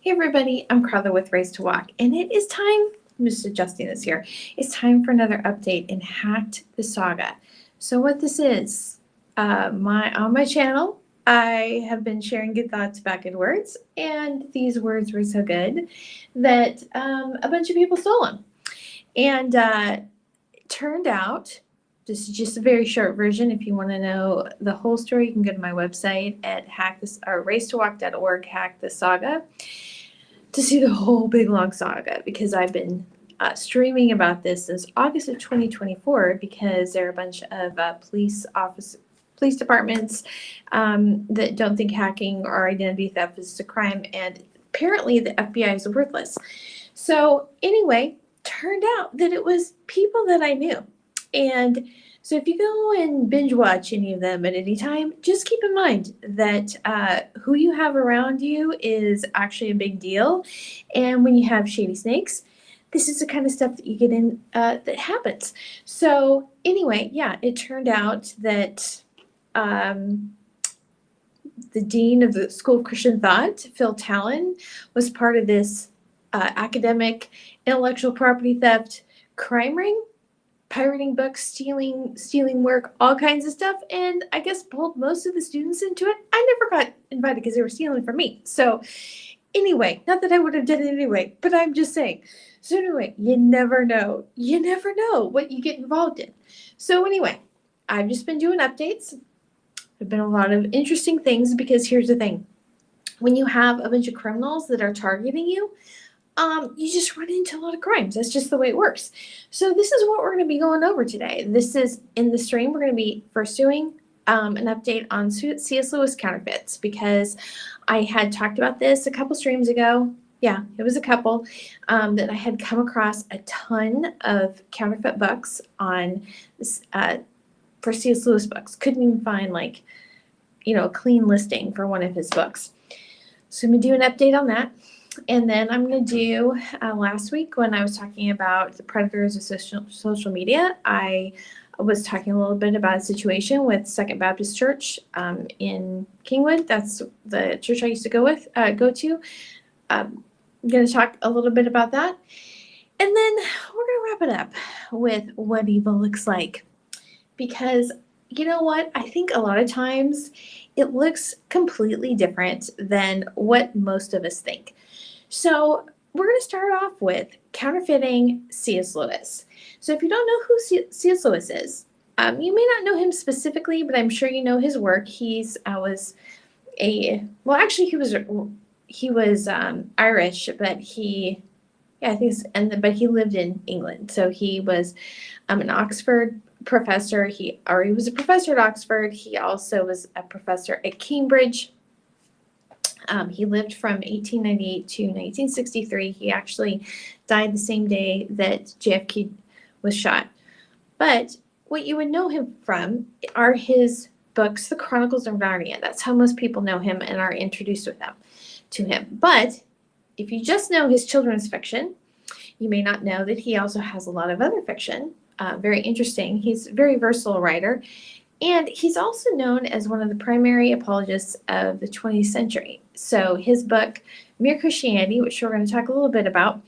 Hey everybody, I'm Carla with Race to Walk, and it is time, I'm just adjusting this here, it's time for another update in Hacked the Saga. So what this is, on my channel, I have been sharing good thoughts about good words, and these words were so good that a bunch of people stole them. And it turned out, this is just a very short version. If you want to know the whole story, you can go to my website at racetowalk.org, Hack the Saga, to see the whole big long saga, because I've been streaming about this since August of 2024, because there are a bunch of police departments that don't think hacking or identity theft is a crime, and apparently the FBI is worthless. So anyway, turned out that it was people that I knew. And so if you go and binge watch any of them at any time, just keep in mind that who you have around you is actually a big deal. And when you have shady snakes, this is the kind of stuff that you get in that happens. So anyway, yeah, it turned out that the dean of the School of Christian Thought, Phil Talon, was part of this academic intellectual property theft crime ring, pirating books, stealing work, all kinds of stuff, and I guess pulled most of the students into it. I never got invited because they were stealing from me. So anyway, not that I would have done it anyway, but I'm just saying. So anyway, you never know. You never know what you get involved in. So anyway, I've just been doing updates. There have been a lot of interesting things, because here's the thing. When you have a bunch of criminals that are targeting you, you just run into a lot of crimes. That's just the way it works. So this is what we're going to be going over today. This is, in the stream, we're going to be first doing an update on C.S. Lewis Counterfeits, because I had talked about this a couple streams ago. Yeah, it was a couple that I had come across a ton of counterfeit books on for C.S. Lewis books. Couldn't even find a clean listing for one of his books. So I'm going to do an update on that. And then I'm going to do, last week when I was talking about the predators of social media, I was talking a little bit about a situation with Second Baptist Church in Kingwood. That's the church I used to go to. I'm going to talk a little bit about that. And then we're going to wrap it up with what evil looks like. Because you know what? I think a lot of times it looks completely different than what most of us think. So we're going to start off with counterfeiting C.S. Lewis. So if you don't know who C.S. Lewis is, you may not know him specifically, but I'm sure you know his work. He was Irish, but he lived in England. So he was an Oxford professor. He was a professor at Oxford. He also was a professor at Cambridge. He lived from 1898 to 1963. He actually died the same day that JFK was shot. But what you would know him from are his books, The Chronicles of Narnia. That's how most people know him and are introduced to him. But if you just know his children's fiction, you may not know that he also has a lot of other fiction. Very interesting. He's a very versatile writer. And he's also known as one of the primary apologists of the 20th century. So his book, Mere Christianity, which we're going to talk a little bit about,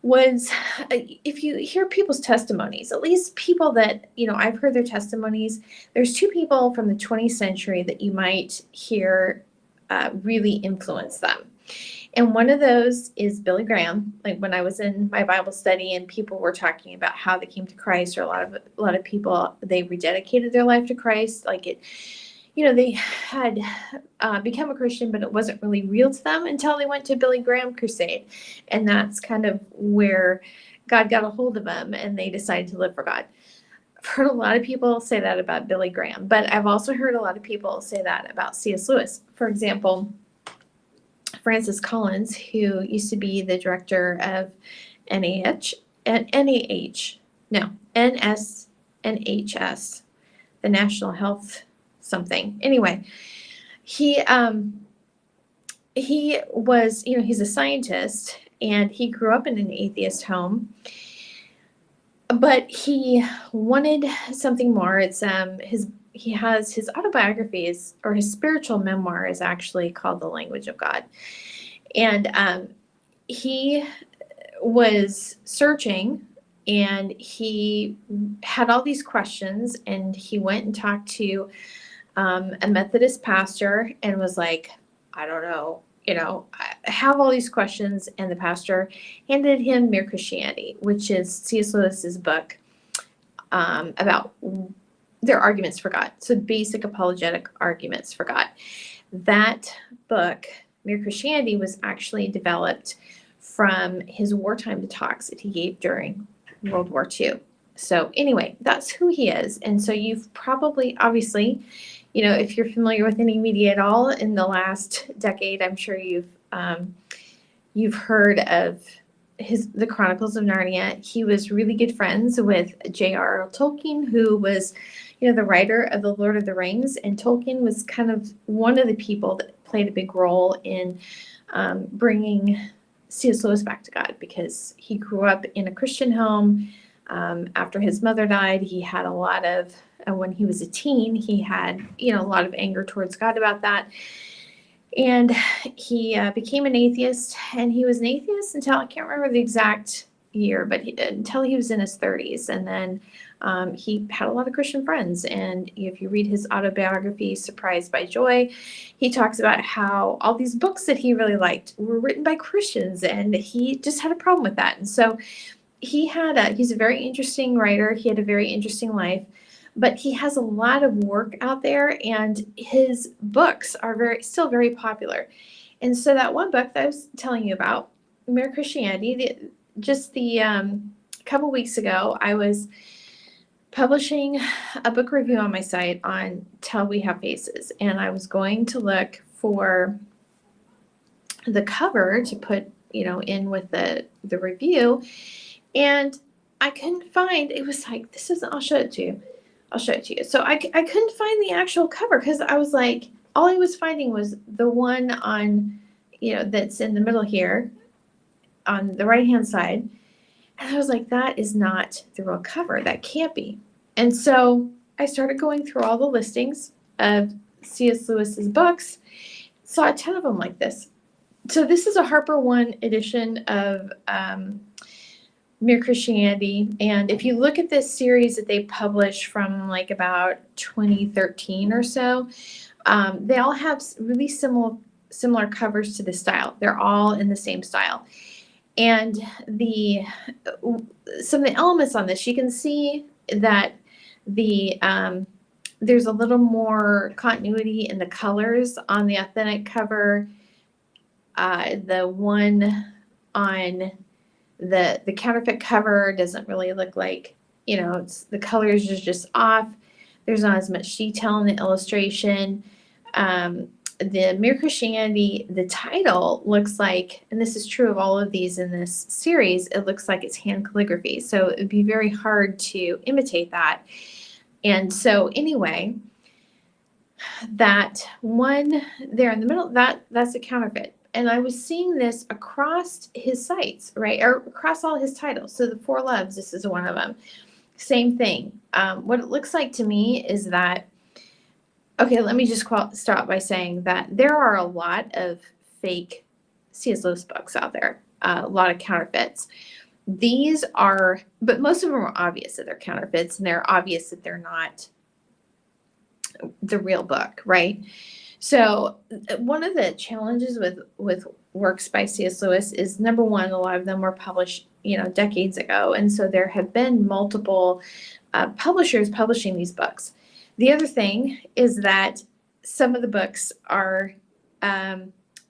was, if you hear people's testimonies, at least people that, I've heard their testimonies, there's two people from the 20th century that you might hear really influence them. And one of those is Billy Graham. Like when I was in my Bible study and people were talking about how they came to Christ, or a lot of people, they rededicated their life to Christ. They had become a Christian, but it wasn't really real to them until they went to Billy Graham crusade. And that's kind of where God got a hold of them and they decided to live for God. I've heard a lot of people say that about Billy Graham, but I've also heard a lot of people say that about C.S. Lewis. For example, Francis Collins, who used to be the director of NHS, the National Health something. Anyway, he was, he's a scientist, and he grew up in an atheist home, but he wanted something more. It's he has his autobiographies, or his spiritual memoir is actually called The Language of God. And he was searching, and he had all these questions, and he went and talked to a Methodist pastor and was like, I don't know, I have all these questions. And the pastor handed him Mere Christianity, which is C.S. Lewis's book about their arguments for God. So basic apologetic arguments for God. That book, Mere Christianity, was actually developed from his wartime talks that he gave during World War II. So anyway, that's who he is. And so you've probably, obviously, if you're familiar with any media at all in the last decade, I'm sure you've heard of the Chronicles of Narnia. He was really good friends with J.R.R. Tolkien, who was, the writer of The Lord of the Rings. And Tolkien was kind of one of the people that played a big role in bringing C.S. Lewis back to God, because he grew up in a Christian home. After his mother died, he had a lot of, when he was a teen, he had, a lot of anger towards God about that. And he became an atheist, and he was an atheist until, I can't remember the exact year, but until he was in his 30s. And then he had a lot of Christian friends. And if you read his autobiography, Surprised by Joy, he talks about how all these books that he really liked were written by Christians, and he just had a problem with that. And so he's a very interesting writer. He had a very interesting life, but he has a lot of work out there, and his books are still very popular. And so that one book that I was telling you about, Mere Christianity, just the couple weeks ago, I was publishing a book review on my site on Till We Have Faces, and I was going to look for the cover to put, in with the review, and I couldn't find. It was like, this isn't. I'll show it to you. So I couldn't find the actual cover, because I was like, all I was finding was the one on, that's in the middle here on the right hand side. And I was like, that is not the real cover. That can't be. And so I started going through all the listings of C.S. Lewis's books, saw a ton of them like this. So this is a Harper One edition of Mere Christianity. And if you look at this series that they published from like about 2013 or so, they all have really similar covers to the style. They're all in the same style. And some of the elements on this, you can see that there's a little more continuity in the colors on the authentic cover. The one on the counterfeit cover doesn't really look like, the colors are just off. There's not as much detail in the illustration. The Mere Christianity, the title looks like, and this is true of all of these in this series, it looks like it's hand calligraphy. So it'd be very hard to imitate that. And so anyway, that one there in the middle, that's a counterfeit. And I was seeing this across his sites, right? Or across all his titles. So the Four Loves, this is one of them. Same thing. What it looks like to me is that, okay, let me just start by saying that there are a lot of fake C.S. Lewis books out there, a lot of counterfeits. These are, but most of them are obvious that they're counterfeits, and they're obvious that they're not the real book, right? So one of the challenges with works by C.S. Lewis is, number one, a lot of them were published, decades ago. And so there have been multiple publishers publishing these books. The other thing is that some of the books are, I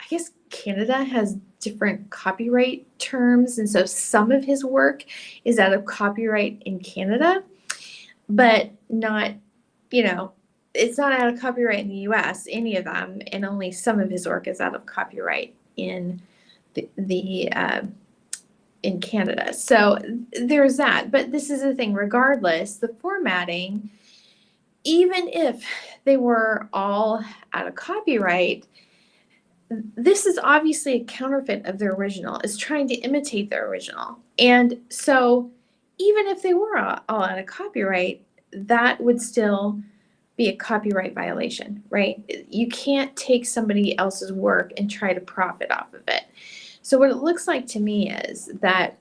guess Canada has different copyright terms. And so some of his work is out of copyright in Canada, but not, it's not out of copyright in the US, any of them, and only some of his work is out of copyright in in Canada. So there's that. But this is the thing, regardless, the formatting, even if they were all out of copyright, this is obviously a counterfeit of the original. It's trying to imitate the original. And so even if they were all out of copyright, that would still be a copyright violation, right? You can't take somebody else's work and try to profit off of it. So what it looks like to me is that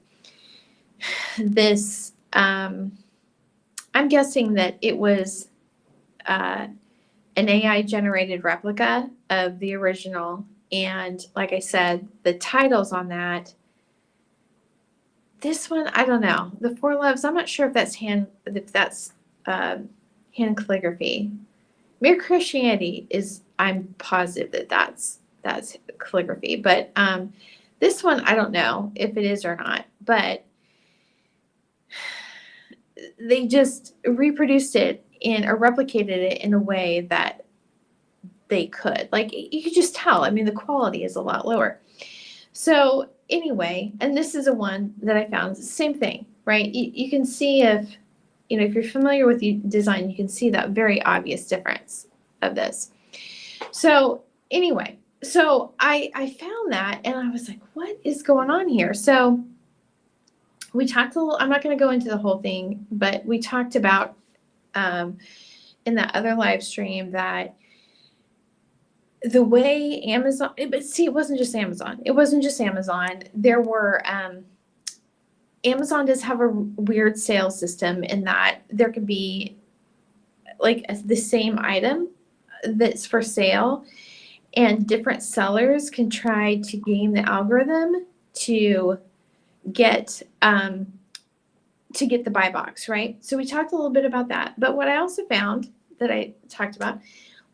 this, I'm guessing that it was an AI generated replica of the original. And like I said, the titles on that, this one, I don't know. The Four Loves, I'm not sure if that's hand calligraphy. Mere Christianity is, I'm positive that that's calligraphy. But this one, I don't know if it is or not. But they just reproduced it or replicated it in a way that they could. Like, you could just tell. I mean, the quality is a lot lower. So anyway, and this is a one that I found. Same thing, right? You can see if you're familiar with design, you can see that very obvious difference of this. So anyway, so I found that and I was like, what is going on here? So we talked a little, I'm not going to go into the whole thing, but we talked about in that other live stream that the way Amazon, but see, it wasn't just Amazon. It wasn't just Amazon. There were, Amazon does have a weird sales system in that there could be like the same item that's for sale and different sellers can try to game the algorithm to get the buy box, right? So we talked a little bit about that. But what I also found that I talked about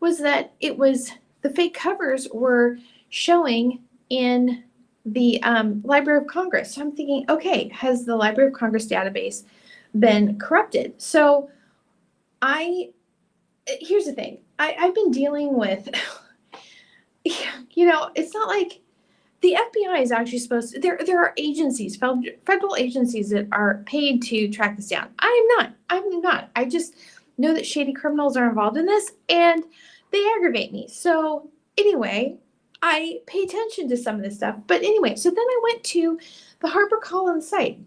was that it was the fake covers were showing in the Library of Congress. So I'm thinking, okay, has the Library of Congress database been corrupted? So here's the thing. I've been dealing with, it's not like the FBI is actually supposed to, there are agencies, federal agencies that are paid to track this down. I'm not. I just know that shady criminals are involved in this and they aggravate me. So anyway, I pay attention to some of this stuff. But anyway, so then I went to the HarperCollins site.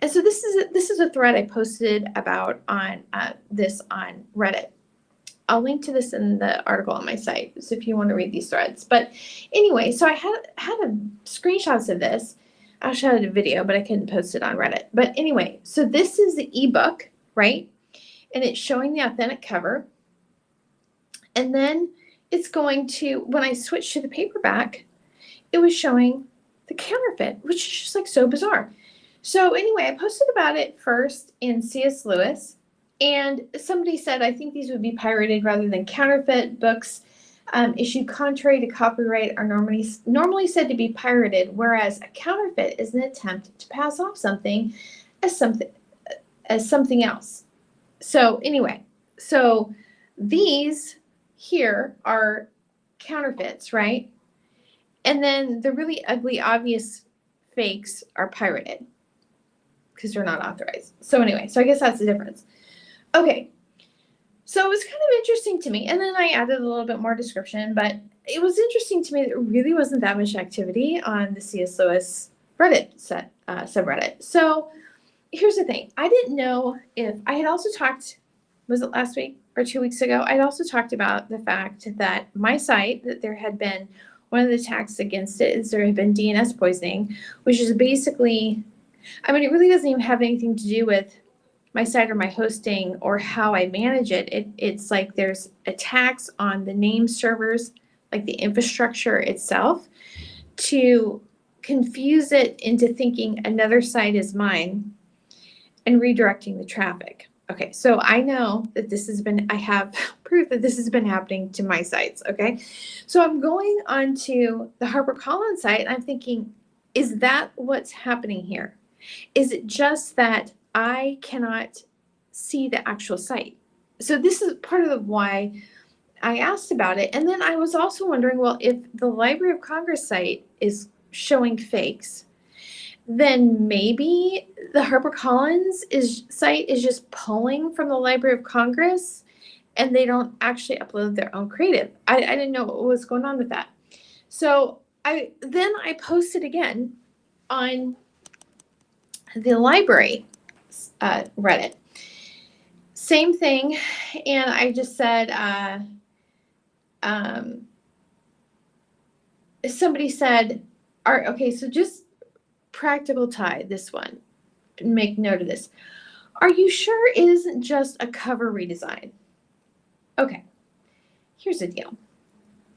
And so this is a thread I posted about on this on Reddit. I'll link to this in the article on my site, so if you want to read these threads. But anyway, so I had screenshots of this. I actually had a video, but I couldn't post it on Reddit. But anyway, so this is the ebook, right? And it's showing the authentic cover. And then it's going to, when I switched to the paperback, it was showing the counterfeit, which is just like so bizarre. So anyway, I posted about it first in C.S. Lewis. And somebody said, I think these would be pirated rather than counterfeit books issued contrary to copyright are normally said to be pirated, whereas a counterfeit is an attempt to pass off something as something else. So anyway, so these here are counterfeits, right? And then the really ugly, obvious fakes are pirated because they're not authorized. So anyway, so I guess that's the difference. Okay, so it was kind of interesting to me. And then I added a little bit more description, but it was interesting to me that there really wasn't that much activity on the C.S. Lewis Reddit subreddit. So here's the thing. I didn't know if I had also talked, was it last week or 2 weeks ago? I'd also talked about the fact that my site, that there had been one of the attacks against it is there had been DNS poisoning, which is basically, I mean, it really doesn't even have anything to do with my site or my hosting or how I manage it. It's like there's attacks on the name servers, like the infrastructure itself, to confuse it into thinking another site is mine and redirecting the traffic. Okay, so I know that I have proof that this has been happening to my sites, okay? So I'm going onto the HarperCollins site and I'm thinking, is that what's happening here? Is it just that I cannot see the actual site? So this is part of why I asked about it. And then I was also wondering, well, if the Library of Congress site is showing fakes, then maybe the HarperCollins site is just pulling from the Library of Congress and they don't actually upload their own creative. I didn't know what was going on with that. So I posted again on the library Reddit. Same thing. And I just said, somebody said, okay, so just practical tie this one. Make note of this. Are you sure it isn't just a cover redesign? Okay, here's the deal.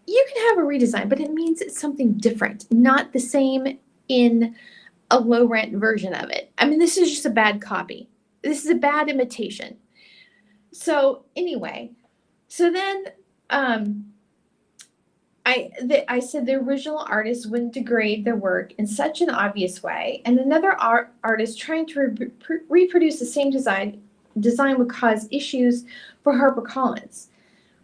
You can have a redesign, but it means it's something different, not the same in a low rent version of it. I mean, this is just a bad copy. This is a bad imitation. So anyway, so then I said the original artist wouldn't degrade their work in such an obvious way, and another artist trying to reproduce the same design would cause issues for HarperCollins.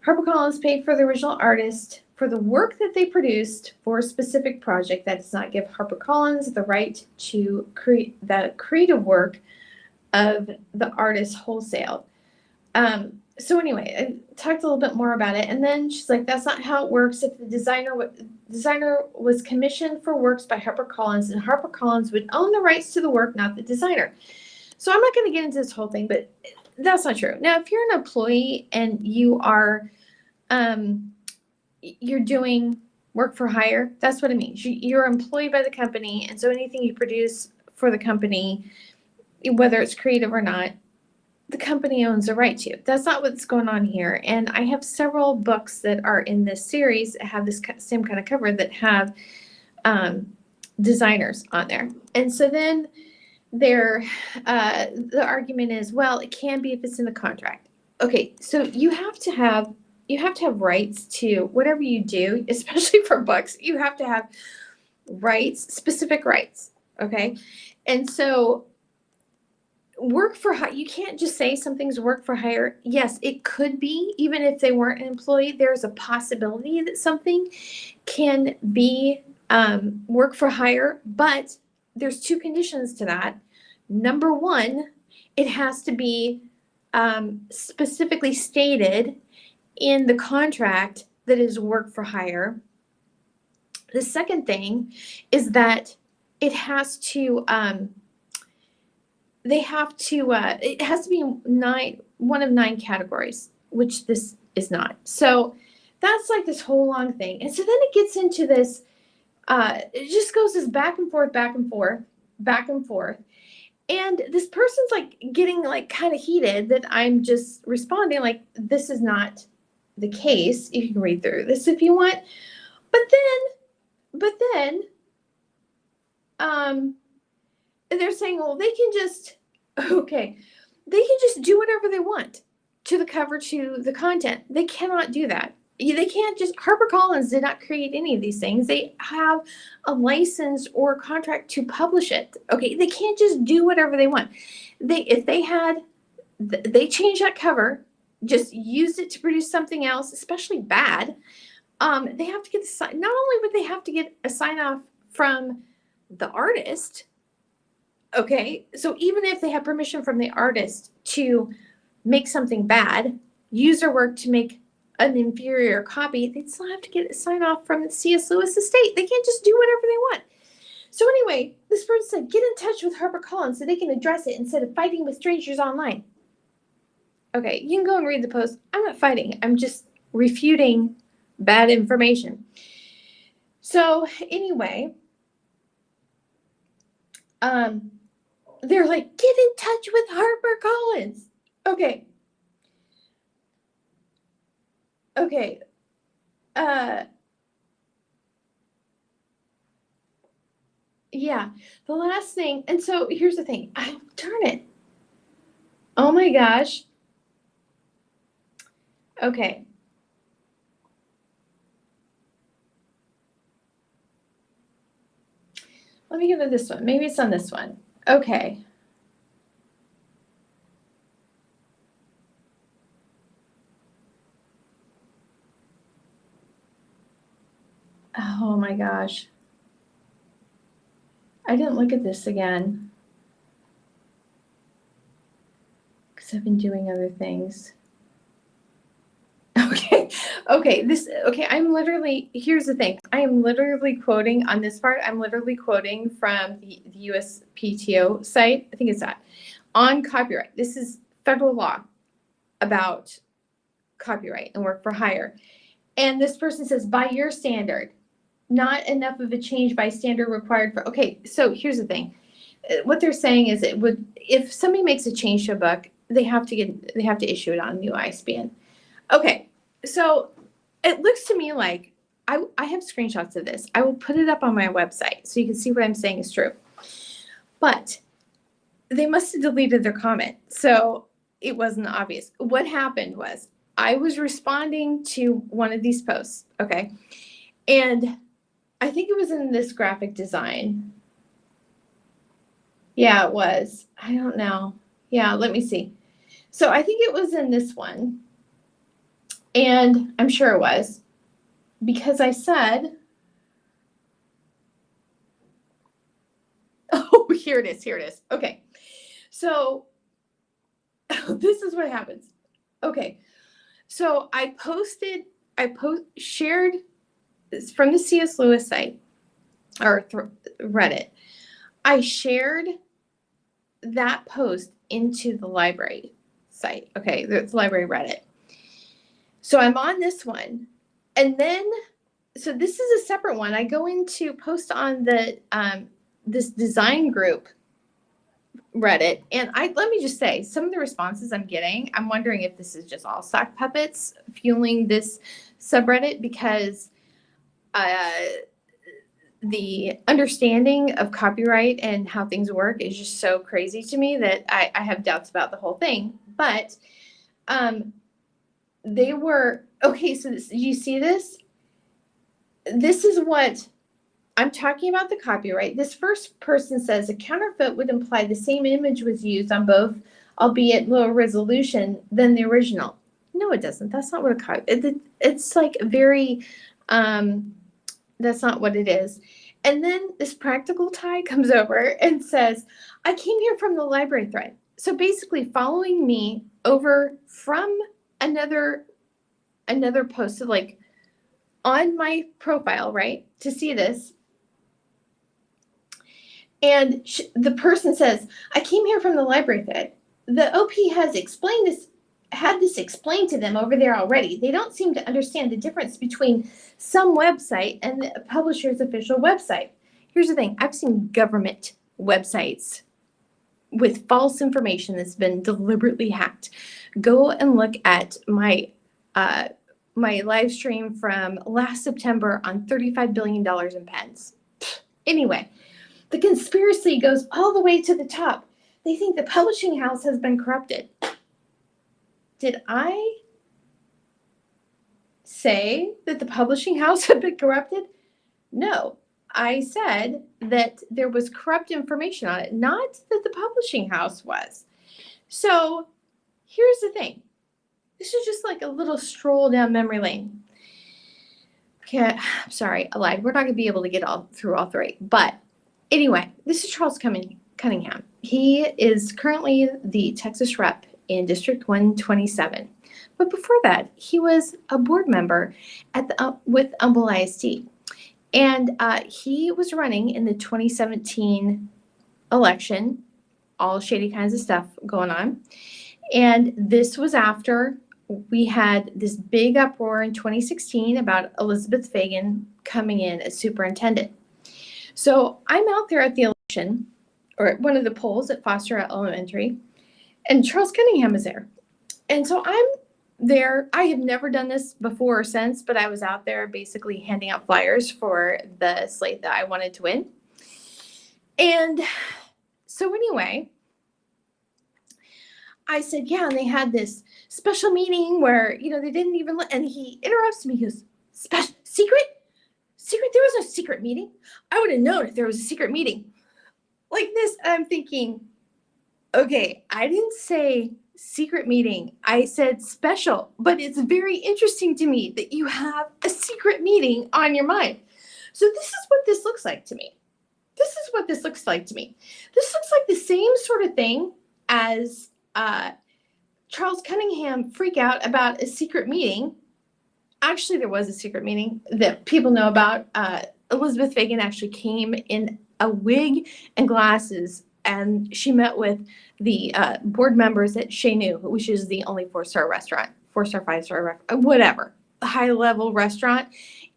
HarperCollins paid for the original artist for the work that they produced for a specific project. That does not give HarperCollins the right to create the creative work of the artist wholesale. So anyway, I talked a little bit more about it, and then she's like, that's not how it works. If the designer was commissioned for works by HarperCollins, and HarperCollins would own the rights to the work, not the designer. So I'm not going to get into this whole thing, but that's not true. Now, if you're an employee and you are, you're doing work for hire, that's what it means. You're employed by the company, and so anything you produce for the company, whether it's creative or not, the company owns the right to. That's not what's going on here. And I have several books that are in this series that have this same kind of cover that have designers on there. And so then the argument is, well, it can be if it's in the contract. Okay, so you have to have rights to whatever you do, especially for books. You have to have rights, specific rights. Okay, and so work for hire, you can't just say something's work for hire. Yes, it could be, even if they weren't an employee, there's a possibility that something can be work for hire, but there's two conditions to that. Number one, it has to be specifically stated in the contract that is work for hire. The second thing is that it has to it has to be one of 9 categories, which this is not. So that's like this whole long thing. And so then it gets into this, it just goes this back and forth, back and forth, back and forth. And this person's like getting like kind of heated that I'm just responding like, this is not the case. You can read through this if you want. But then they're saying, well, they can just do whatever they want to the cover, to the content. They cannot do that. They can't just, HarperCollins did not create any of these things. They have a license or a contract to publish it. Okay, they can't just do whatever they want. If they changed that cover, just used it to produce something else, especially bad, they have to get not only would they have to get a sign off from the artist. Okay, so even if they have permission from the artist to make something bad, use their work to make an inferior copy, they'd still have to get a sign off from the C.S. Lewis estate. They can't just do whatever they want. So anyway, this person said, get in touch with HarperCollins so they can address it instead of fighting with strangers online. Okay, you can go and read the post. I'm not fighting. I'm just refuting bad information. So anyway, they're like, get in touch with HarperCollins. Okay. Yeah, the last thing, and so here's the thing. Darn it. Oh my gosh. Okay. Let me go to this one. Maybe it's on this one. Okay. Oh my gosh. I didn't look at this again because I've been doing other things. Okay. Here's the thing. I am literally quoting on this part. I'm literally quoting from the USPTO site. I think it's that on copyright. This is federal law. about copyright and work for hire. And this person says, by your standard, not enough of a change by standard required for, okay, so here's the thing. What they're saying is it would, if somebody makes a change to a book, they have to issue it on a new ISBN. Okay, so it looks to me like I have screenshots of this. I will put it up on my website so you can see what I'm saying is true. But they must have deleted their comment, so it wasn't obvious. What happened was I was responding to one of these posts, okay, and I think it was in this graphic design. Yeah, it was. I don't know. Yeah, let me see. So I think it was in this one, and I'm sure it was, because I said, oh, here it is. Okay, so this is what happens. Okay, so I shared this from the C.S. Lewis site, or Reddit. I shared that post into the library site. Okay, the library Reddit. So I'm on this one, and then, so this is a separate one. I go into post on the this design group Reddit, and let me just say, some of the responses I'm getting, I'm wondering if this is just all sock puppets fueling this subreddit, because the understanding of copyright and how things work is just so crazy to me that I have doubts about the whole thing. But they were, okay, so you see this? This is what I'm talking about, the copyright. This first person says a counterfeit would imply the same image was used on both, albeit lower resolution than the original. No, it doesn't. That's not what a copy, it's like very, that's not what it is. And then this practical tie comes over and says, I came here from the library thread. So basically following me over from another post, so like on my profile, right, to see this. And the person says, I came here from the library thread. The OP has explained this, had this explained to them over there already. They don't seem to understand the difference between some website and the publisher's official website. Here's the thing. I've seen government websites with false information that's been deliberately hacked. Go and look at my my live stream from last September on $35 billion in pens. Anyway, the conspiracy goes all the way to the top. They think the publishing house has been corrupted. Did I say that the publishing house had been corrupted? No. I said that there was corrupt information on it, not that the publishing house was. So here's the thing. This is just like a little stroll down memory lane. Okay, I'm sorry, I lied. We're not going to be able to get through all three. But anyway, this is Charles Cunningham. He is currently the Texas rep in District 127. But before that, he was a board member at with Humble ISD. And he was running in the 2017 election, all shady kinds of stuff going on. And this was after we had this big uproar in 2016 about Elizabeth Fagan coming in as superintendent. So I'm out there at the election, or at one of the polls at Foster Elementary, and Charles Cunningham is there. And so I'm there. I have never done this before or since, but I was out there basically handing out flyers for the slate that I wanted to win. And so anyway, I said, yeah, and they had this special meeting where, they didn't even and he interrupts me. He goes, secret? There was no secret meeting. I would have known if there was a secret meeting. Like this, I'm thinking, okay, I didn't say secret meeting. I said special, but it's very interesting to me that you have a secret meeting on your mind. So this is what this looks like to me. This looks like the same sort of thing as Charles Cunningham freak out about a secret meeting. Actually, there was a secret meeting that people know about. Elizabeth Fagan actually came in a wig and glasses and she met with the board members at Chez Nu, which is the only 4-star restaurant, 4-star, 5-star, whatever, high-level restaurant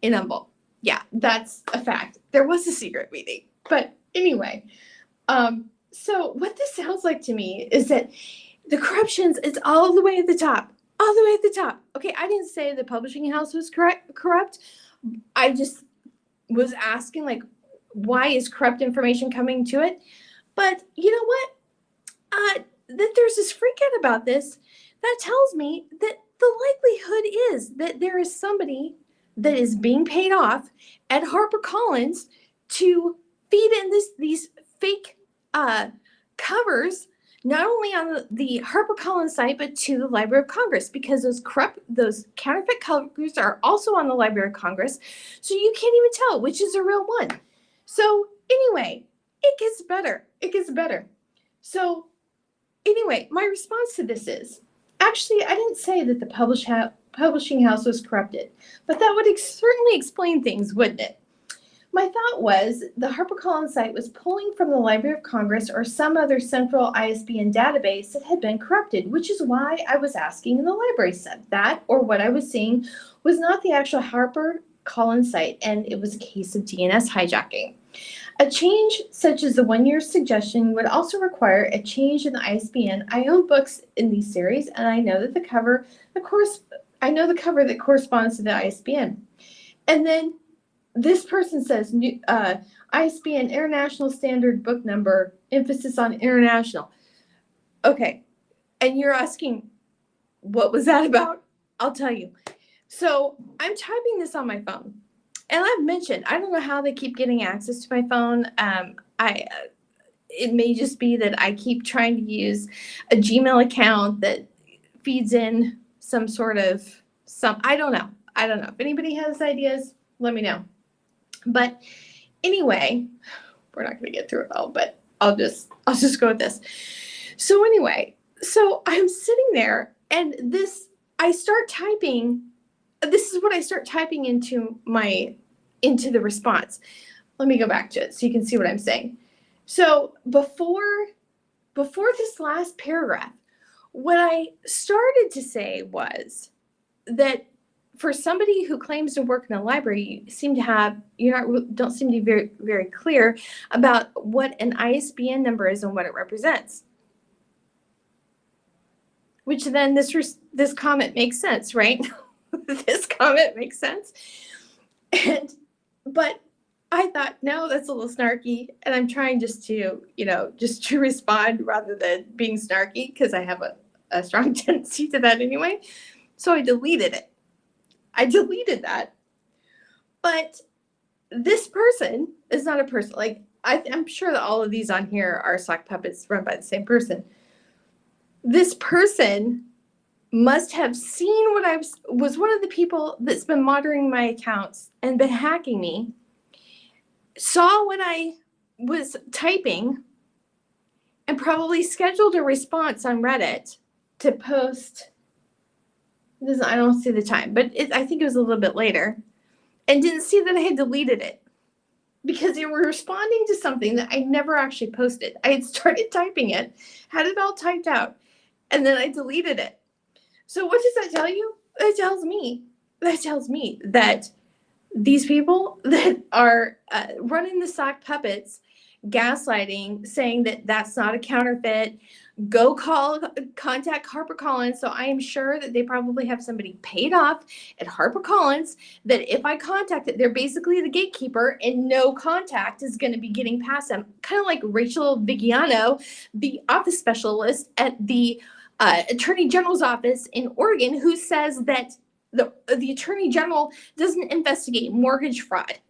in Humboldt. Yeah, that's a fact. There was a secret meeting. But anyway, so what this sounds like to me is that the corruptions, it's all the way at the top. All the way at the top. Okay, I didn't say the publishing house was corrupt. I just was asking, like, why is corrupt information coming to it? But you know what? That there's this freak out about this. That tells me that the likelihood is that there is somebody that is being paid off at HarperCollins to feed in these fake covers, not only on the HarperCollins site, but to the Library of Congress, because those counterfeit covers are also on the Library of Congress, so you can't even tell which is a real one. So anyway, it gets better. It gets better. So anyway, my response to this is, actually, I didn't say that the publishing house was corrupted, but that would certainly explain things, wouldn't it? My thought was the HarperCollins site was pulling from the Library of Congress or some other central ISBN database that had been corrupted, which is why I was asking, and the library said that, or what I was seeing was not the actual HarperCollins site, and it was a case of DNS hijacking. A change such as the one-year suggestion would also require a change in the ISBN. I own books in these series, and I know that the cover that corresponds to the ISBN. And then this person says, ISBN International Standard Book Number, emphasis on international. Okay, and you're asking, what was that about? I'll tell you. So I'm typing this on my phone. And I've mentioned, I don't know how they keep getting access to my phone. It may just be that I keep trying to use a Gmail account that feeds in some sort of I don't know. If anybody has ideas, let me know. But anyway, we're not going to get through it all, but I'll just go with this. So anyway, so I'm sitting there, and I start typing. This is what I start typing into the response. Let me go back to it so you can see what I'm saying. So before this last paragraph, what I started to say was that for somebody who claims to work in a library, don't seem to be very, very clear about what an ISBN number is and what it represents. Which then this comment makes sense, right? This comment makes sense. But I thought, no, that's a little snarky, and I'm trying just to respond rather than being snarky, because I have a strong tendency to that anyway. So I deleted it. I deleted that. But this person is not a person. Like, I'm sure that all of these on here are sock puppets run by the same person. This person must have seen what was one of the people that's been monitoring my accounts and been hacking me, saw what I was typing, and probably scheduled a response on Reddit to post. I don't see the time, but I think it was a little bit later, and didn't see that I had deleted it because they were responding to something that I never actually posted. I had started typing it, had it all typed out, and then I deleted it. So what does that tell you? That tells me that these people that are running the sock puppets, gaslighting, saying that that's not a counterfeit, contact HarperCollins. So I am sure that they probably have somebody paid off at HarperCollins that if I contact it, they're basically the gatekeeper and no contact is going to be getting past them. Kind of like Rachel Vigiano, the office specialist at the Attorney General's office in Oregon, who says that the Attorney General doesn't investigate mortgage fraud.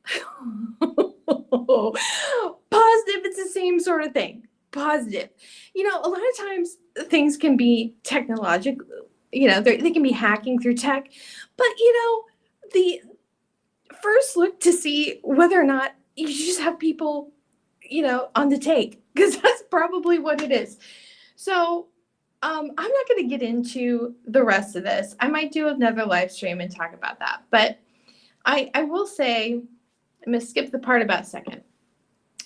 Positive it's the same sort of thing. Positive. A lot of times things can be technological, they can be hacking through tech, but the first look to see whether or not you just have people, on the take, because that's probably what it is. So I'm not going to get into the rest of this. I might do another live stream and talk about that. But I will say, I'm going to skip the part about second.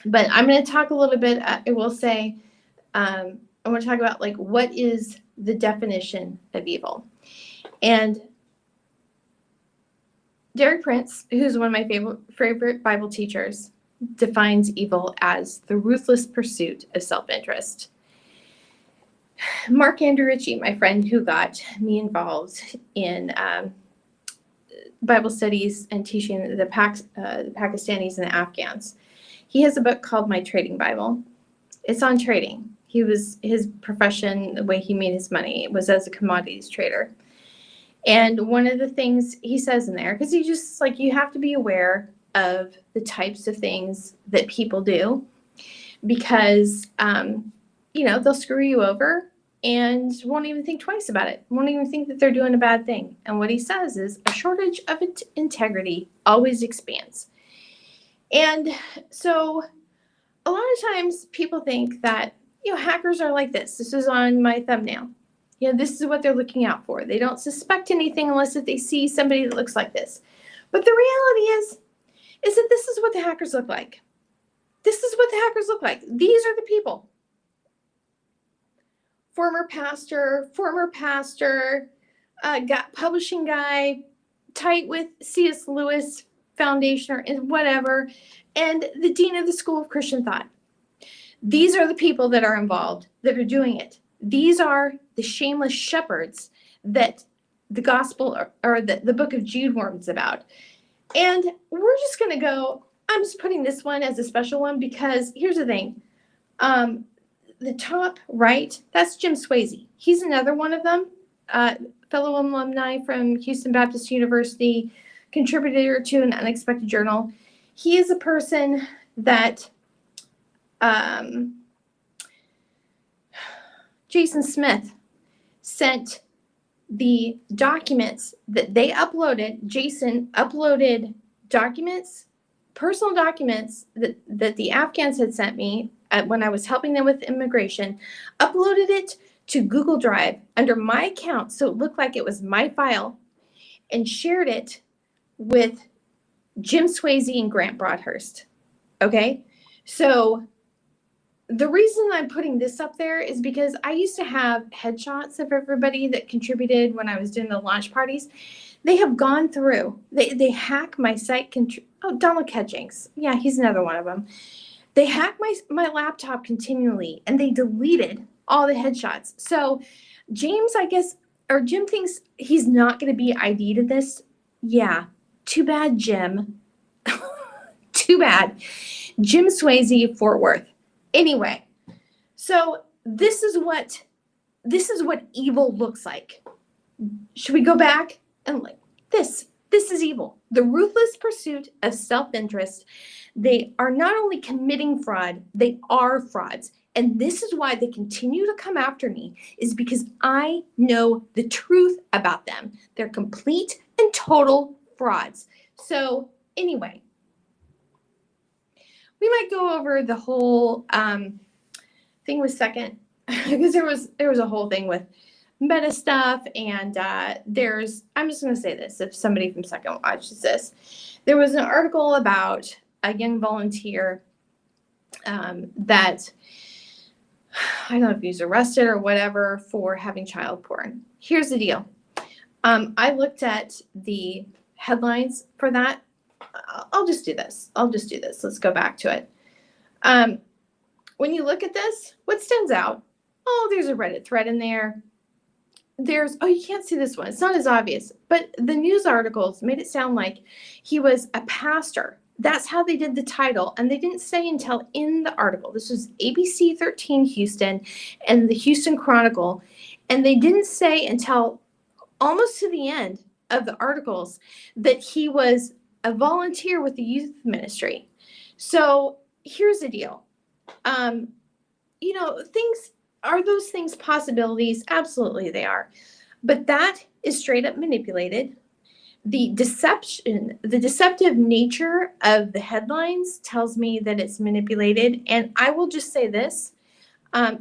But I'm going to talk a little bit, I will say, I want to talk about like what is the definition of evil. And Derek Prince, who's one of my favorite Bible teachers, defines evil as the ruthless pursuit of self-interest. Mark Andrew Ritchie, my friend who got me involved in Bible studies and teaching the Pakistanis and the Afghans, he has a book called My Trading Bible. It's on trading. His profession, the way he made his money, was as a commodities trader. And one of the things he says in there, because he just like, you have to be aware of the types of things that people do, because, they'll screw you over and won't even think twice about it. Won't even think that they're doing a bad thing. And what he says is a shortage of integrity always expands. And so a lot of times people think that, hackers are like this. This is on my thumbnail. This is what they're looking out for. They don't suspect anything unless if they see somebody that looks like this. But the reality is that this is what the hackers look like. This is what the hackers look like. These are the people. Former pastor, publishing guy, tight with C.S. Lewis Foundation or whatever, and the dean of the School of Christian Thought. These are the people that are involved, that are doing it. These are the shameless shepherds that the gospel or the book of Jude warns about. And we're just going to go, I'm just putting this one as a special one because here's the thing. The top right, that's Jim Swayze. He's another one of them, fellow alumni from Houston Baptist University, contributor to an Unexpected Journal. He is a person that Jason Smith sent the documents that they uploaded. Jason uploaded documents, personal documents that the Afghans had sent me when I was helping them with immigration, uploaded it to Google Drive under my account so it looked like it was my file, and shared it with Jim Swayze and Grant Broadhurst. Okay? So the reason I'm putting this up there is because I used to have headshots of everybody that contributed when I was doing the launch parties. They have gone through. They hack my site. Donald Kedjings. Yeah, he's another one of them. They hacked my laptop continually, and they deleted all the headshots. So James, I guess, or Jim thinks he's not going to be ID'd at this. Yeah, too bad, Jim. Too bad. Jim Swayze, Fort Worth. Anyway, so this is what evil looks like. Should we go back and like this? This is evil. The ruthless pursuit of self-interest. They are not only committing fraud, they are frauds. And this is why they continue to come after me, is because I know the truth about them. They're complete and total frauds. So anyway, we might go over the whole thing with second, because there was a whole thing with meta stuff, and I'm just going to say this, if somebody from Second watches this, there was an article about a young volunteer that, I don't know if he was arrested or whatever for having child porn. Here's the deal. I looked at the headlines for that. I'll just do this. Let's go back to it. When you look at this, what stands out? Oh, there's a Reddit thread in there. You can't see this one. It's not as obvious, but the news articles made it sound like he was a pastor. That's how they did the title. And they didn't say until in the article. This was ABC 13 Houston and the Houston Chronicle. And they didn't say until almost to the end of the articles that he was a volunteer with the youth ministry. So here's the deal. Are those things possibilities? Absolutely they are. But that is straight up manipulated. The deceptive nature of the headlines tells me that it's manipulated. And I will just say this.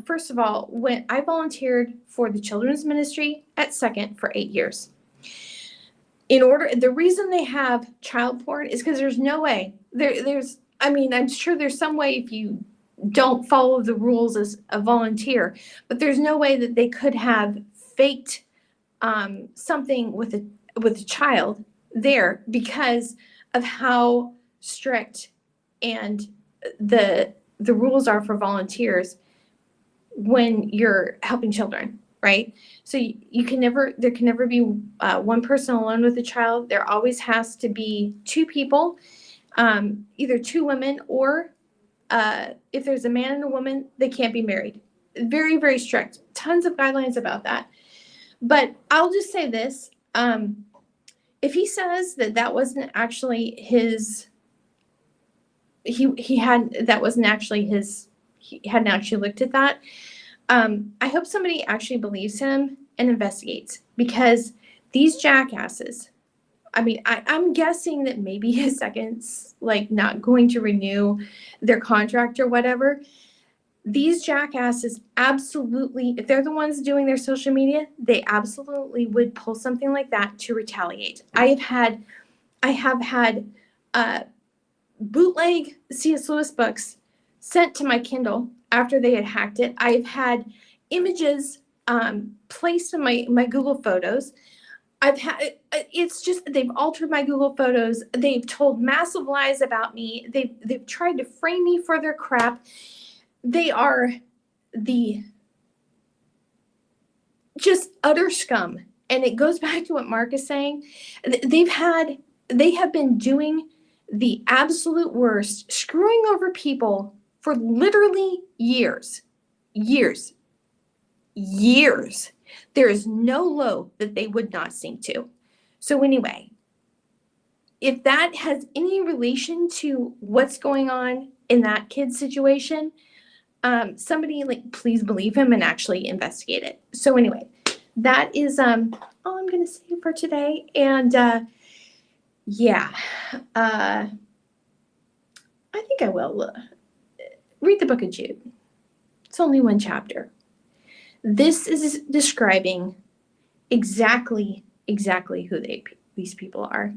First of all, when I volunteered for the children's ministry at Second for 8 years, the reason they have child porn is because there's no way. I mean, I'm sure there's some way if you don't follow the rules as a volunteer, but there's no way that they could have faked something with a child there because of how strict and the rules are for volunteers when you're helping children, right? So you can never, there can never be one person alone with a child. There always has to be two people, either two women or if there's a man and a woman, they can't be married. Very, very strict. Tons of guidelines about that. But I'll just say this. If he says that that wasn't actually his, he hadn't actually looked at that. I hope somebody actually believes him and investigates, because these jackasses, I mean, I'm guessing that maybe his second's like not going to renew their contract or whatever. These jackasses absolutely, if they're the ones doing their social media, they absolutely would pull something like that to retaliate. I have had bootleg C.S. Lewis books sent to my Kindle after they had hacked it. I've had images placed in my Google Photos. It's just, they've altered my Google Photos. They've told massive lies about me. They've tried to frame me for their crap. They are the just utter scum. And it goes back to what Mark is saying. They have been doing the absolute worst, screwing over people for literally years. There is no low that they would not sink to. So anyway, if that has any relation to what's going on in that kid's situation, somebody please believe him and actually investigate it. So anyway, that is all I'm going to say for today. And yeah, I think I will read the book of Jude. It's only one chapter. This is describing exactly who these people are.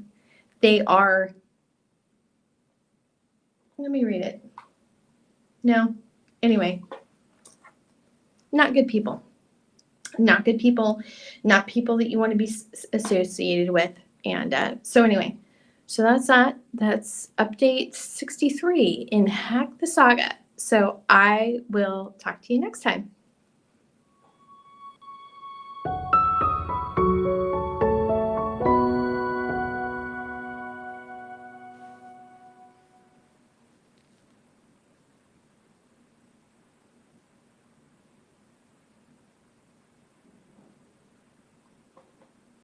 They are, let me read it. No. Anyway, not good people. Not good people. Not people that you want to be associated with. And so anyway, so that's that. That's update 63 in Hack the Saga. So I will talk to you next time.